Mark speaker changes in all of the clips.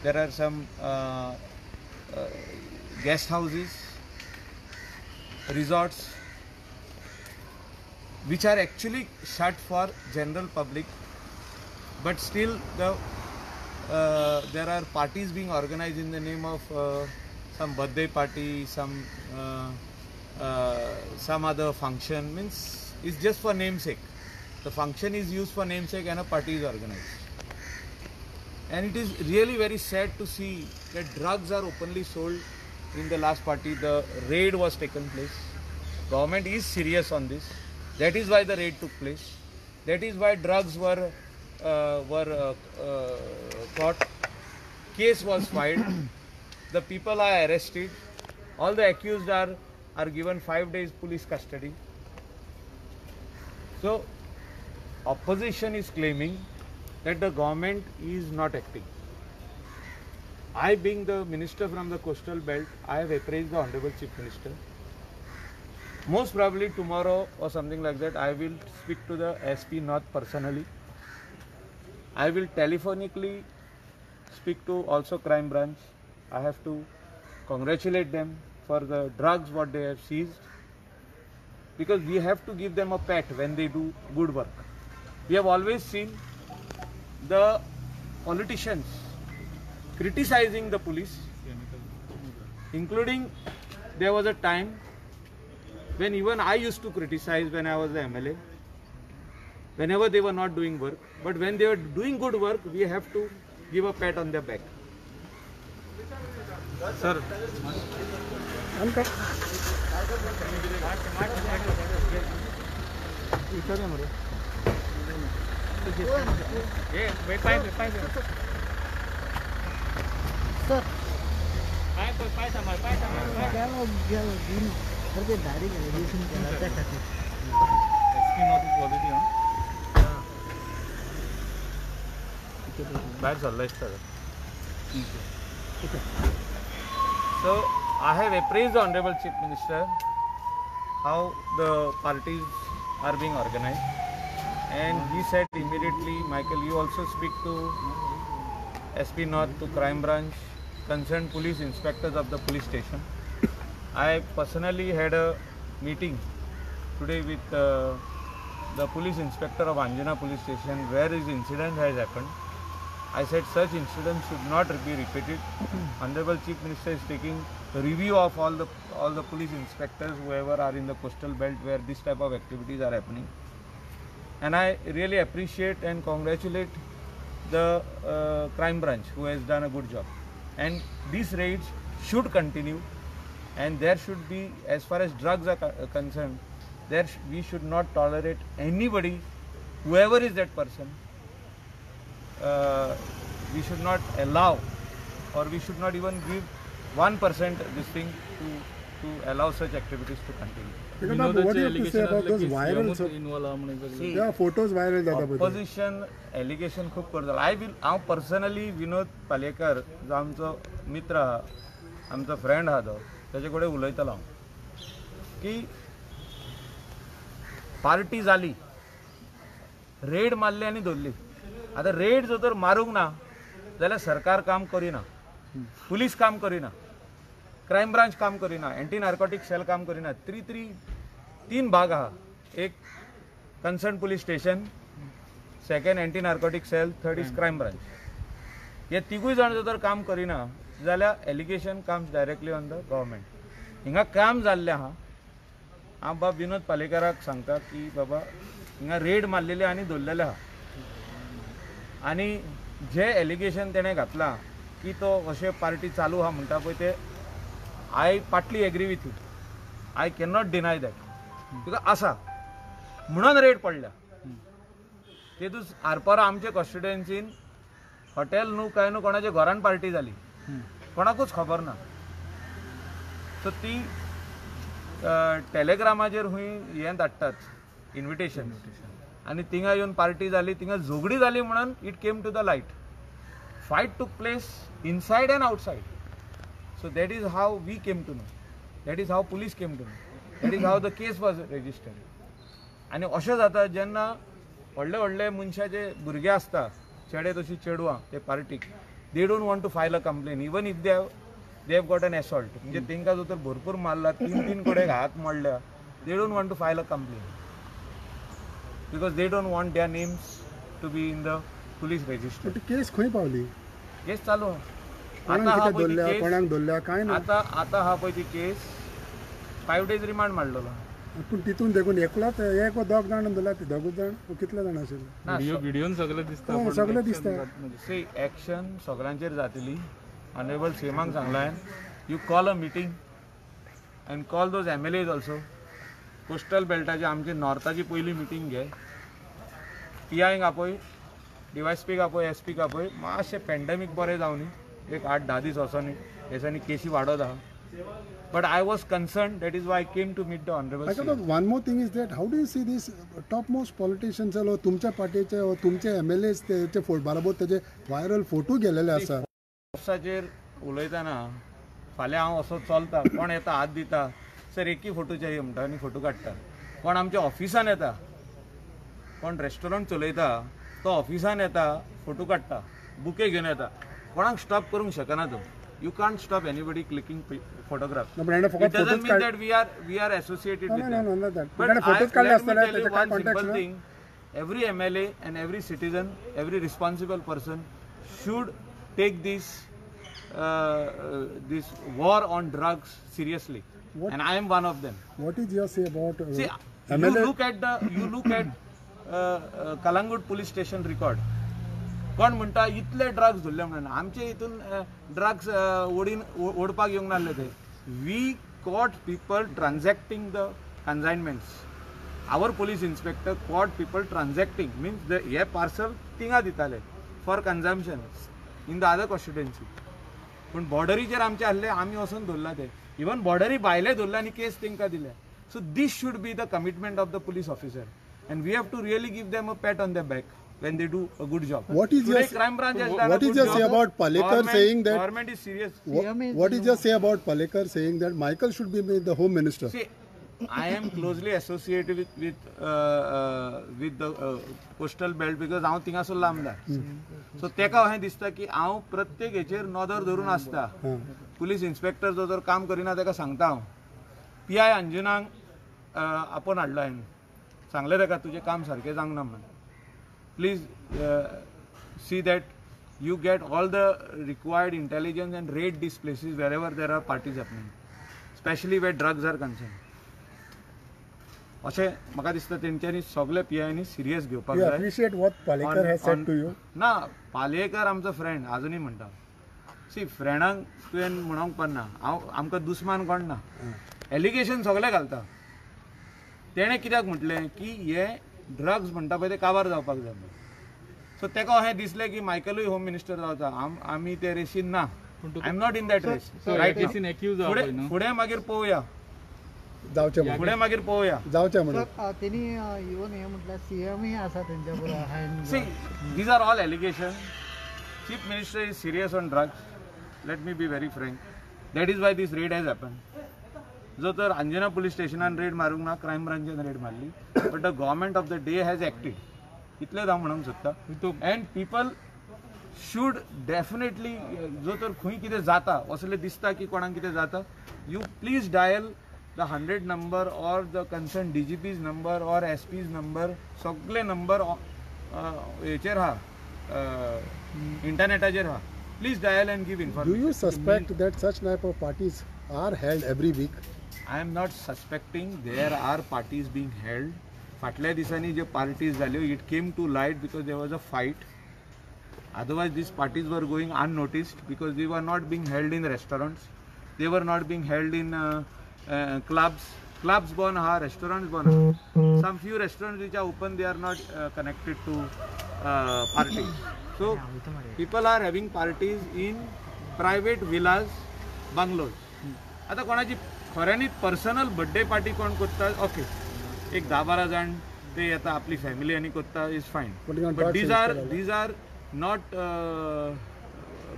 Speaker 1: There are some guest houses, resorts, which are actually shut for general public, but still there are parties being organized in the name of some birthday party, some other function. Means it's just for namesake. The function is used for namesake and a party is organized. And it is really very sad to see that drugs are openly sold in the last party. The raid was taken place. Government is serious on this. That is why the raid took place. That is why drugs were caught. Case was filed. The people are arrested. All the accused are given 5 days police custody. So opposition is claiming that the government is not acting. I, being the minister from the coastal belt, I have appraised the Honorable Chief Minister. Most probably tomorrow or something like that, I will speak to the SP North personally. I will telephonically speak to also Crime Branch. I have to congratulate them for the drugs what they have seized, because we have to give them a pat when they do good work. We have always seen the politicians criticizing the police, including there was a time when even I used to criticize when I was the MLA, whenever they were not doing work. But when they were doing good work, we have to give a pat on their back. Sir. So I have appraised the Honorable Chief Minister how the parties are being organized, and he said immediately, Michael, you also speak to SP North, to Crime Branch, concerned police inspectors of the police station. I personally had a meeting today with the police inspector of Anjana police station, where this incident has happened. I said such incidents should not be repeated. Honorable Chief Minister is taking a review of all the police inspectors, whoever are in the coastal belt where this type of activities are happening. And I really appreciate and congratulate the Crime Branch, who has done a good job. And these raids should continue, and there should be, as far as drugs are concerned, we should not tolerate anybody, whoever is that person. We should not allow, or we should not even give 1% this thing to allow such activities to continue.
Speaker 2: What do you have to say about those viral? See, there are photos viral.
Speaker 1: Opposition allegation खूप करतात. I personally Vinod Palekar जो आमचो मित्र हा, आमचो friend हा, त्याचे कडेन उलयतलो की पार्टी जाली, रेड मारली आनी दवरली. आता रेड जो तर मारूंक ना जाल्यार सरकार काम करिना, पुलीस काम करिना, क्राइम ब्रांच काम करिना, एंटी नार्कोटिक सेल काम करिना. तीन भाग आहा. एक concern police station, second anti narcotic cell, third is crime branch. हे तिगूय जाण जर तर काम करिना जाल्यार allegation comes directly on the government. हिंगा काम जाल्लें आहा. हांव बाब विनोद पालेकराक सांगता की बाबा हिंगा रेड मारलेले आनी दवरलेले आहा, आनी जे एलिगेशन तेणें घातलां की तो अशें पार्टी चालू आहा म्हणटा पळय ते I partly agree with you. I can not deny that. Because आसा म्हणून रेड पडल्या. तेतूच आरपारा आमचे कॉन्स्टिट्युएन्सीन हॉटेल न्हू काय न्हू कोणाच्या घरान पार्टी जाली, कोणाकूच खबर ना. सो ती टेलिग्रामाचेर खूंय हें धाडटात इन्विटेशन, आनी थिंगा येवन पार्टी जाली, थिंगा झगडी जाली म्हणून it came to the light. Fight took place inside and outside. So that is how we came to know, that is how police came to know, that is how the case was registered. आनी अशें जाता जेन्ना व्हडले व्हडले मनशाचे भुरगे आसता, चेडे तशी चेडवां ते पार्टीक, they don't want to file a complaint even if they have got an assault. म्हणजे तांकां जो तर भरपूर मारला, 3 कडेक हात मोडल्या, they don't want to file a complaint because they don't want their names to be in the police register.
Speaker 2: Case खंय पावली?
Speaker 1: केस चालू आहा.
Speaker 2: कोणाक कितें धरल्या, कोणाक धरल्या काय ना.
Speaker 1: आता हा पळय ती केस 5 days रिमांड मारलेलो.
Speaker 2: पूण तितून देखून एकलोच एक वा दोग जाण धरला, ते दोगूच जाण कितले जाण आशिल्ले?
Speaker 3: व्हिडिओन सगळं दिसता.
Speaker 2: सगळें दिसता.
Speaker 1: सी एक्शन सगळ्यांचेर जातली. ऑनरेबल सीएमाक सांगला हांवें, you call a meeting and call those MLAs also. Coastal बेल्टाची आमची नॉर्थाची पयली मिटींग घे. PIंक आपय, DYSPक आपय, SPक आपय. मातशें पॅन्डेमीक बरें जावनी, एक 8-10 दीस वचोनी हेसांनी केसी वाडत आहा. But I was concerned, that is why I came to meet the honorable CM.
Speaker 2: One more thing is that how do you see these topmost politicians or तुमच्या पार्टीचे or तुमचे MLAs तेचे बरोबर तेचे व्हायरल फोटो गेलेले आसा.
Speaker 1: ऑफिसाचेर उलयतना फाल्यां हांव असो चलता, कोण येता हात दिता, सर एकी फोटो चाहिए म्हणटा आनी फोटो काडटा. कोण आमच्या ऑफिसान येता, कोण रेस्टॉरंट चलयता तो ऑफिसान येता, फोटो काडटा, बुके घेवन येता. कोणाक स्टॉप करूंक शकना तो. You can't stop anybody clicking photographs.
Speaker 2: No, but
Speaker 1: it doesn't mean that we are associated with them.
Speaker 2: No, that.
Speaker 1: But let me tell you one simple thing. Every MLA and every citizen, every responsible person should take this war on drugs seriously. And I am one of them.
Speaker 2: What is your say about
Speaker 1: See,
Speaker 2: MLA?
Speaker 1: you look at Kalangut police station record. कोण म्हणटा इतले drugs धरले म्हणून. आमचे हितून drugs ओडपाक येवंक नासले ते. We caught people transacting the consignments. Our police inspector caught people transacting means हे पार्सल तिंगा दिताले for consumption in the other constituency. पूण बॉर्डरीचेर आमचे आहले, आमी वचून धरला ते. इवन बॉर्डरी भायले धरले आनी केस तेंकां दिले. So these should be the commitment of the police officer and we have to really give them a pat on the back when they do a good job.
Speaker 2: What is your
Speaker 1: crime branch has done
Speaker 2: what is your say about Palekar saying that
Speaker 1: government is serious?
Speaker 2: What is your say about Palekar saying that Michael should be made the home minister?
Speaker 1: See, I am closely associated with the coastal belt because हांव थिंगासो आमदार. सो तेका अशें दिसता की हांव प्रत्येक हेचेर नदर धरून आसता. पुलीस इन्स्पेक्टर जो जर काम करिना तेका सांगता हांव. PI अंजुनाक आपोवन हाडलो हांवें. सांगलें तेका तुजें काम सारकें जावंक ना म्हणून. Please see that you get all the required intelligence and raid these places wherever there are parties happening, especially where drugs are concerned. अशें म्हाका दिसता तेंच्यांनी सगळे PIनी सिरियस घेवपाक
Speaker 2: You
Speaker 1: जाय.
Speaker 2: appreciate what Palekar has said to you?
Speaker 1: ना, पालयेकर आमचो friend आजुनी म्हणटा. सी फ्रेंडांक तुवें म्हणोंक पडना. आमकां दुस्मान कोण ना. एलिगेशन सगळे घालता. तेणें कित्याक म्हटलें की हे ड्रग्स म्हणटा पळय ते काबार जावपाक जाय. सो तेका अशें दिसलें की मायकलूय होम मिनिस्टर जावचा. आमी ते रेशीन ना. I am not in that race. फुडें मागीर पळोवया. फुडें मागीर पळोवया.
Speaker 2: जावचें म्हणून.
Speaker 4: तेणी इवन हे म्हटल्यार CMय आसा तेंच्या बरोबर.
Speaker 1: See these are all allegation. Chief minister is serious on drugs. Let me be very frank. That is why this raid has happen. जो तर अंजना पुलीस स्टेशनान रेड मारूंक ना, क्रायम ब्रांचान रेड मारली. But the government of the day has acted. इतलें हांव म्हणूंक सोदता. अँड पीपल शूड डेफिनेटली जो तर खंय कितें जाता असलें दिसता की कोणाक कितें जाता, you please dial the 100 number or the concern DGP's number or SP's number. सगळे नंबर हेचेर आहा, इंटरनेटाचेर आहा. Please dial and give information.
Speaker 2: Do you suspect that such type of parties are held every week?
Speaker 1: I am not suspecting. There are parties being held. फाटल्या दिसांनी जे parties जाल्यो, it came to light because there was a fight. Otherwise these parties were going unnoticed because they were not being held in restaurants. They were not being held in clubs. Clubs bon ha, restaurants bon ha. Some few restaurants which are open, they are not connected to parties. So people are having parties in private villas, bungalows. आता कोणाची खऱ्यांनीच personal birthday party कोण करता, okay, एक 10-12 जाण ते येता आपली फॅमिली आनी करता, is fine. But these are not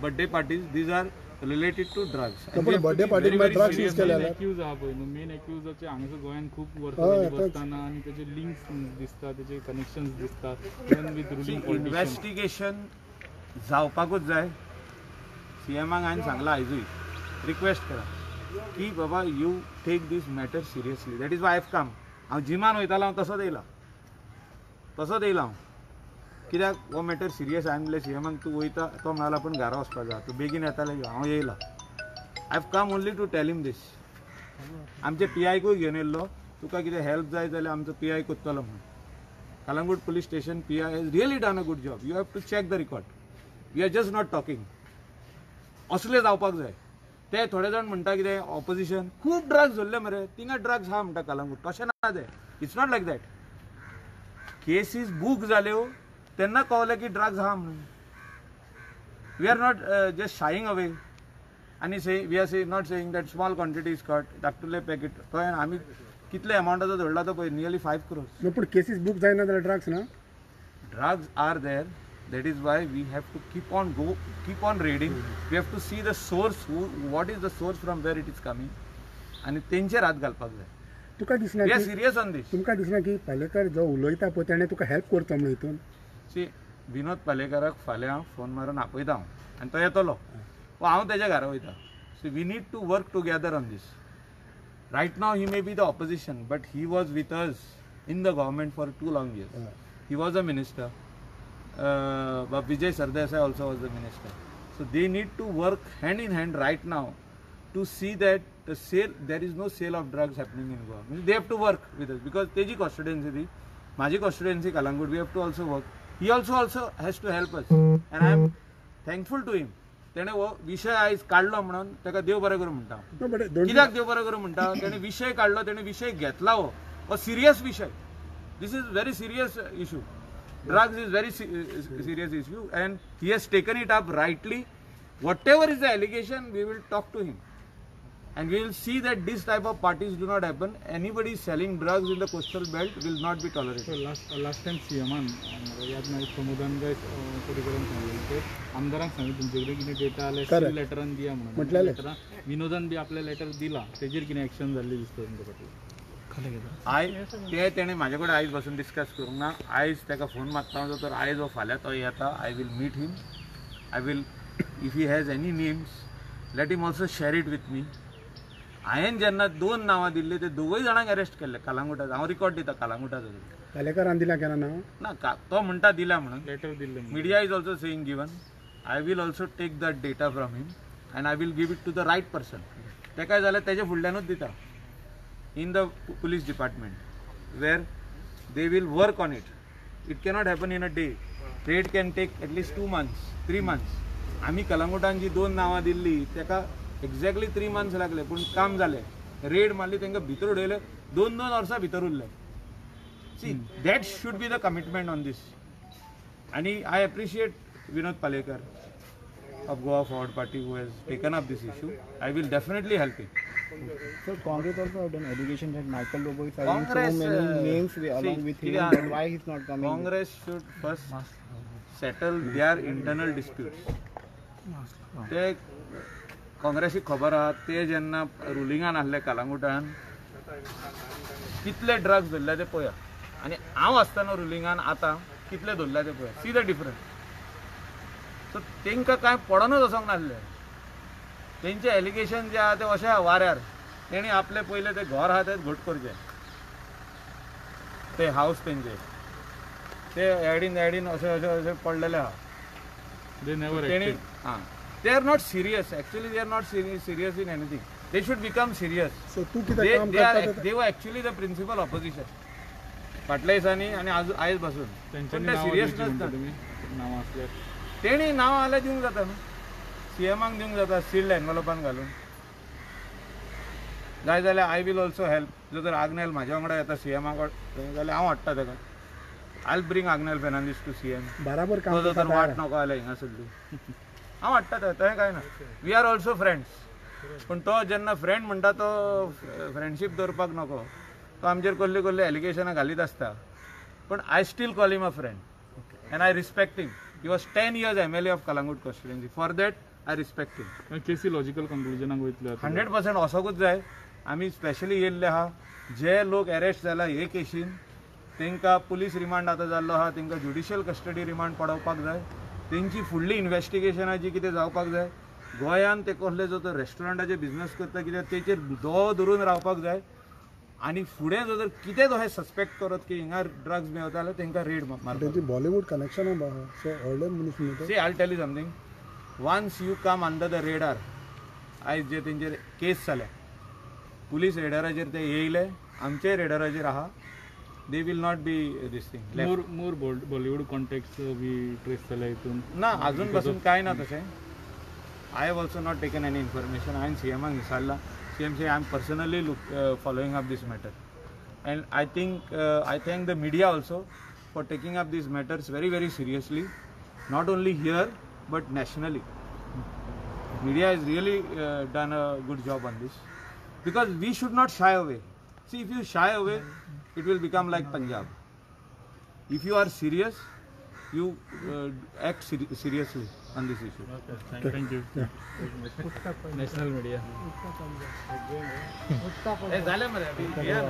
Speaker 1: birthday parties. These are related to drugs.
Speaker 2: Birthday party drugs use केले.
Speaker 3: एक्यूज आहा पळय न्हू, मेन एक्यूजाचे हांगासर गोंयान खूब वर्सां बसताना आनी तेचे लिंक्स दिसता, तेचे कनेक्शन्स दिसता even with ruling politicians.
Speaker 1: Investigation जावपाकूच जाय. सीएमाक हांवें सांगलां आयजूय रिक्वेस्ट करा की बाबा you take this matter seriously. That is why I have come. हांव जिमान वयतालो हांव तसोच येयला हांव कित्याक हो मॅटर सिरियस. हांवें म्हणलें सीएमाक तूं वयता तो म्हणाला पूण घरा वचपाक जाय तूं बेगीन येताले हांव येयला. I have come only to tell him this. आमचे PIकूय घेवन येयल्लो तुका कितें हेल्प जाय जाल्यार आमचो PI कोत्तलो म्हणून. Calangute police station PI has really done a good job. You have to check the record. We are just not talking. असले जावपाक जाय. ते थोडे जाण म्हणटा कितें ऑपोजिशन खूब ड्रग्स धरले मरे थिंगा ड्रग्स आहा म्हणटा कलंगूट. तशें ना तें. It's not like that. Cases book जाल्यो तेन्ना कळलें की ड्रग्स आहा म्हणून. We are not just shying away आनी say we are say not saying that small quantity is caught धाकटुले पॅकेट कळ्ळें. आमी कितले अमावंटाचो धरला तो पळय नियरली 5 crores.
Speaker 2: पूण केसीस बूक जायना जाल्यार ड्रग्स ना.
Speaker 1: Drugs are there. That is why we have to keep on raiding. We have to see the source. What is the source from where it is coming? आणि तेंचेर हात घालपाक जाय.
Speaker 2: तुका दिसना
Speaker 1: We are
Speaker 2: की
Speaker 1: serious on this.
Speaker 2: तुमकां दिसना की पालेकर जो उलयता पळय ताणें तुका हेल्प करचो म्हणून हितून.
Speaker 1: See, विनोद पालेकराक फाल्यां फोन मारून आपयता हांव आनी तो येतलो वा हांव तेज्या घरा वयता. So we need to work together on this. Right now he may be the opposition, but he was with us in the government for 2 long years. He was a minister. But Vijay Sardesai also was the minister. So they need to work hand in hand right now to see that there is no sale of drugs happening in Goa. They have to work with us because teji constituency, maji constituency Kalangut, we have to also work. He also has to help us, and I am thankful to him. तेणे हो विषय आयज काढलो म्हणून ताका देव बरें करूं म्हणटा. कित्याक देव बरें करूं म्हणटा तेणे विषय काढलो तेणे विषय घेतला. हो सिरियस विषय. This is very serious issue. Drugs is very serious issue and he has taken it up rightly. Whatever is the allegation, we will talk to him and we will see that this type of parties do not happen. Anybody selling drugs in the coastal belt will not be tolerated.
Speaker 3: Last time सीएमान याद नाही प्रमोदान गाय कोटीकरांक सांगितलं की आमदारांक सांगितलं तुमचे कडेन कितें डेटा आले सील लेटरान दिया म्हणून. लेटरान विनोदान बी आपले लेटर दिला तेजेर कितें एक्शन जाल्ली दिसता तुमच्या फाटल्यान.
Speaker 1: तेणे म्हाजे कडेन आयज बसून डिस्कस करूंक ना. आयज ताका फोन मारता तर आयज हो फाल्यां तो येता. I will meet him. I will if he has any names let him also share it with me. हांवें जेन्ना 2 नांवां दिल्ली ते 2 जाणांक अरेस्ट केल्ले कलंगुटाचो. हांव रिकॉर्ड दिता कलंगुटाचो.
Speaker 2: पालेकरान दिला केन्ना नांव
Speaker 1: ना तो म्हणटा दिला म्हणून.
Speaker 3: लेटर दिल्ले
Speaker 1: Media is also saying given. I will also take that data from him and I will give it to the right person. ते काय जाल्यार तेजे फुडल्यानूच दिता in the police department where they will work on it. It cannot happen in a day. Raid can take at least 2 months, 3 months. आम्ही कलंगुटान जी 2 नांवां दिल्ली तेका exactly 3 months लागले पूण काम जालें. रेड मारली तांकां भितर उडयले. 2 वर्सां भितर उरले. See, that should be the commitment on this. And I appreciate Vinod Palekar of Goa Forward Party who has taken up this issue. I will definitely help him.
Speaker 5: So Congress also have done allegations that Michael Lobo is filing so many names along with him. And why he's not coming?
Speaker 1: Congress should first settle their internal disputes. ते काँग्रेसीक खबर आहा ते जेन्ना रुलिंगान आसले कलंगुटान कितले drugs धरले ते पळया आनी हांव आसतना रुलिंगान आतां कितले धरले ते पळया. See the difference. सो तांकां कांय पडोनूच वचोंक नासलें. तेंचे एलिगेशन जे आहा ते अशें आहा वाऱ्यार. तेणी आपले पयले ते घर आहा तेच घट करचे. ते हावस तेंचे ते एडीन अशें पडलेले आहा.
Speaker 3: दे नेवर
Speaker 1: तेणी they are not serious. Actually they are not serious in anything. They should become serious.
Speaker 2: सो तू कितें काम करता
Speaker 1: They were actually the principal opposition फाटल्या दिसांनी आनी आयज पासून. पण ते सिरियसनस ना.
Speaker 3: नांवां असल्यार
Speaker 1: तेणी नांव आल्या दिवंक जाता न्हू. सीएमाक दिवंक जाता सील्ड एनवलपान घालून. जाय जाल्यार आय विल ऑल्सो हेल्प. जर आग्नेल म्हाज्या वांगडा येता सीएमाक जाल्यार हांव हाडटा ताका. I bring Agnel Fernandes to CM.
Speaker 2: बराबर काम
Speaker 1: तर वाट नको जाल्यार हिंगा सगळी हांव हाडटा थंय कांय ना. We are also friends. पूण तो जेन्ना फ्रेंड म्हणटा तो फ्रेंडशीप दवरपाक नको. तो आमचेर कसली एलिगेशनां घालीत आसता. पूण I still call him a friend and I respect him. He was 10 years MLA of Calangute constituency. For that I respect him.
Speaker 3: केसी लॉजिकल कंक्लुजनाक वयतले
Speaker 1: 100% वचोंकूच जाय. आमी स्पेशली येयल्ले आहा जे लोक अरेस्ट जाला हे केसीन तांकां पुलीस रिमांड आतां जाल्लो आहा तांकां ज्युडिशियल कस्टडी रिमांड पडोवपाक जाय. तेंची फुडली इन्व्हेस्टिगेशनाची कितें जावपाक जाय गोंयान ते कसले जो तो रेस्टॉरंटाचे बिझनेस करता कित्याक तेचेर दो धरून रावपाक जाय आनी फुडें जर कितें तो हे सस्पेक्ट करत की हिंगा ड्रग्स मेळता जाल्यार तांकां रेड मारपाक
Speaker 2: त्यांची बॉलिवूड कनेक्शन सो व्हडले मनीस न्हू ते.
Speaker 1: See, I'll tell you something. Once you come under the radar, आयज जे तेंचेर केस जाल्या पुलीस रेडाराचेर ते येयले आमचे रेडाराचेर आहा they will not be this thing
Speaker 3: more Bollywood contact be trace जाल्या हितून
Speaker 1: ना अजून पासून काय ना तशें I have also not taken any information हांवें सीएमाक विचारला CM say I am personally following up this matter and I thank the media also for taking up these matters very seriously not only here but nationally. Media has really done a good job on this because we should not shy away. See, if you shy away, it will become like Punjab. If you are serious, you act seriously on this issue.
Speaker 3: Thank you national media
Speaker 1: झालं मध्ये